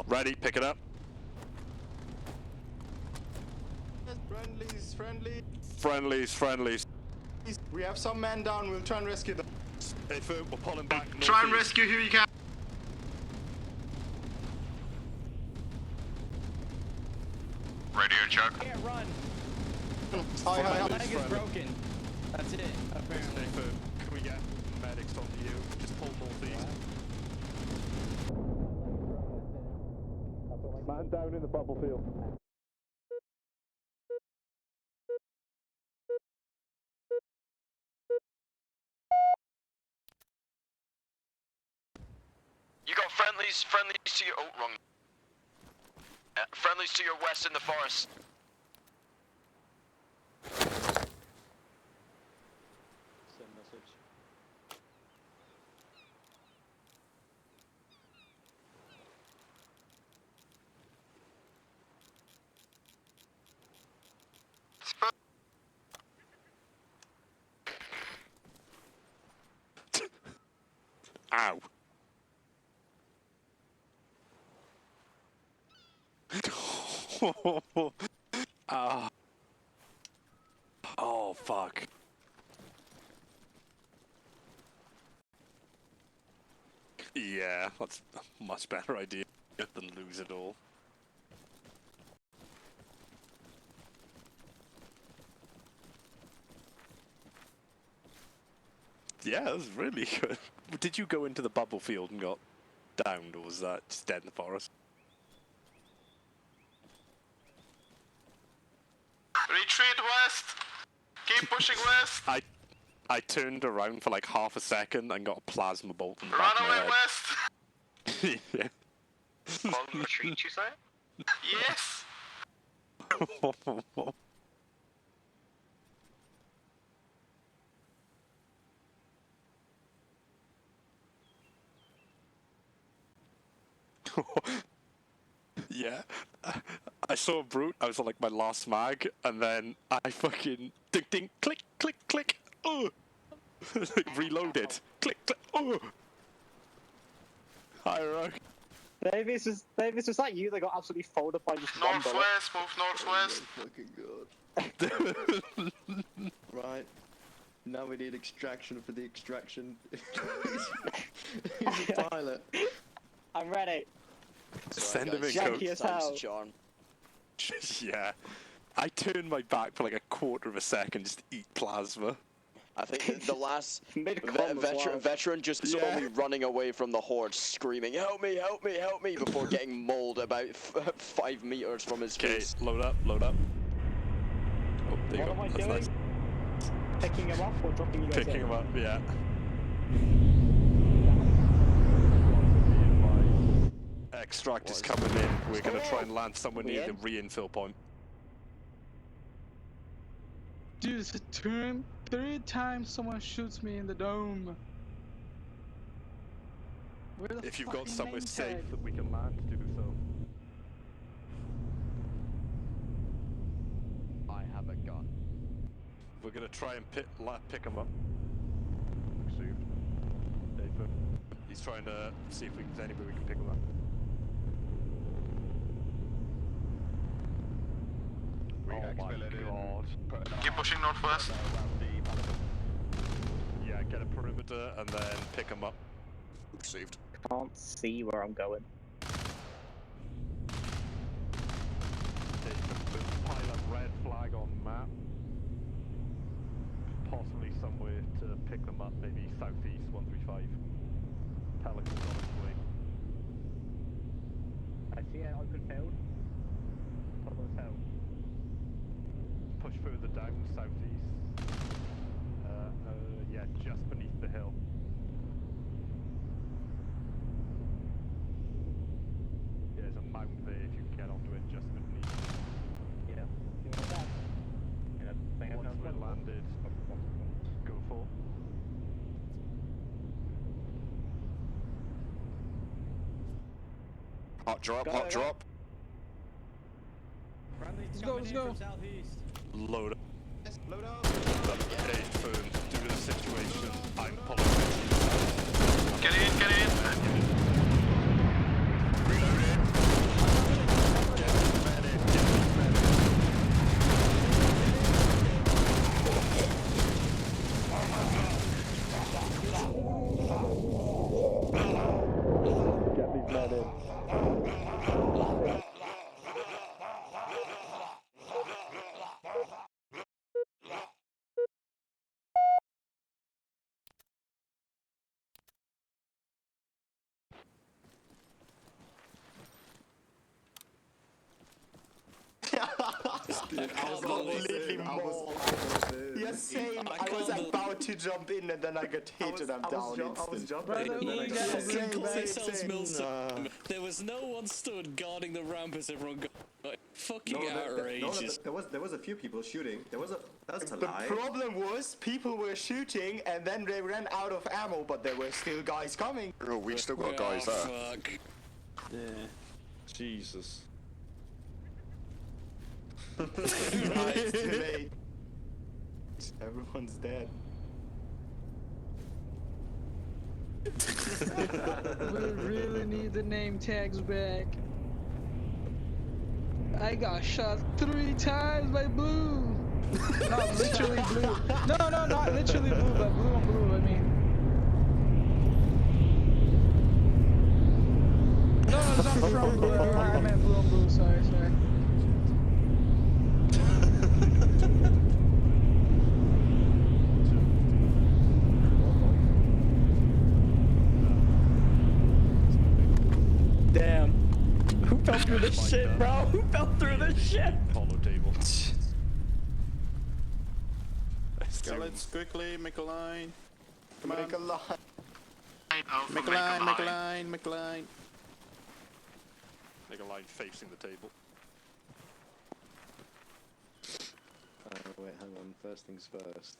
Ready, pick it up. Friendlies, friendly. Friendlies. We have some men down, we'll try and rescue them. Hey, Fu, we're pulling back northeast. Try and rescue who you can. Radio check. Can't run. Hi. My leg is broken. That's it, apparently. Hey, Fu, can we get medics onto you? Just pull northeast. Man down in the bubble field. You got friendlies to your, oh, wrong. Friendlies to your west in the forest. Send message. Ow. Ah. Oh, fuck. Yeah, that's a much better idea than lose it all. Yeah, that was really good. Did you go into the bubble field and got downed, or was that just dead in the forest? Retreat west! Keep pushing west! I turned around for like half a second and got a plasma bolt in the Run back of my away head. west! Yeah. On retreat, you say? Yes! Yeah. I saw a brute, I was on like my last mag, and then I fucking ding ding click click click like reloaded. Click click Hi Rock. Davis, was that you that got absolutely folded by just one bullet? Northwest, move northwest. Fucking good. Right. Now we need extraction for the extraction. He's a pilot. I'm ready. Send him in, Janky coach. as hell. John. Yeah. I turned my back for like a quarter of a second just to eat plasma. I think the last Mid-com as well. veteran just saw me running away from the horde, screaming, "Help me, help me, help me!" before getting mauled about 5 meters from his Okay, face. load up. Oh, there you What go. am I That's doing? nice. Picking him up or dropping you guys Picking in? him up, yeah. Extract is coming in. We're gonna try and land somewhere near the re-infill point. Dude, it's a turn. 3 times someone shoots me in the dome. Where the If you've got fucking somewhere main safe tag? that we can land, do so. I have a gun. We're gonna try and pick him up. Received. David. He's trying to see if there's anywhere we can pick him up. Oh my god. Keep pushing northwest. Yeah, get a perimeter and then pick him up. Received. Can't see where I'm going. Okay, put pilot red flag on map. Possibly somewhere to pick them up, maybe southeast 135. Pelican's on its way. I see an open field. Top of the hill. Push further down, southeast. Yeah, just beneath the hill. Yeah, there's a mound there if you can get onto it, just beneath. Yeah. You want that? Yeah, Once we're landed, go for. Hot drop, Go, hot go. drop. Let's go, let's go. Load up. Load up. Okay, firm. Due to the situation, I'm pulling. Get in, get in. Reloaded. I was completely mauled. Yeah, same. I was about to jump in and then I got hit and I'm down instant. Brother, and then I we got got shot. Same, Call same, yourselves same. Milsim. There was no one stood guarding the ramp as everyone got fucking outrageous. there was a few people shooting. That's a The lie. problem was people were shooting and then they ran out of ammo, but there were still guys coming. Oh, we still got Oh, guys there. fuck. Yeah. Jesus. It's too late. Everyone's dead. We really need the name tags back. I got shot 3 times by blue. Not literally blue. No, not literally blue, but blue on blue, I mean. No, it's not from blue. I meant blue on blue, sorry. Damn. Who fell through this shit, bro? Who fell through this shit? Hollow table. Let's quickly make a line. Come Make a on. line. Make a line, make a line, make a line. Make a line facing the table. Wait, hang on. First things first.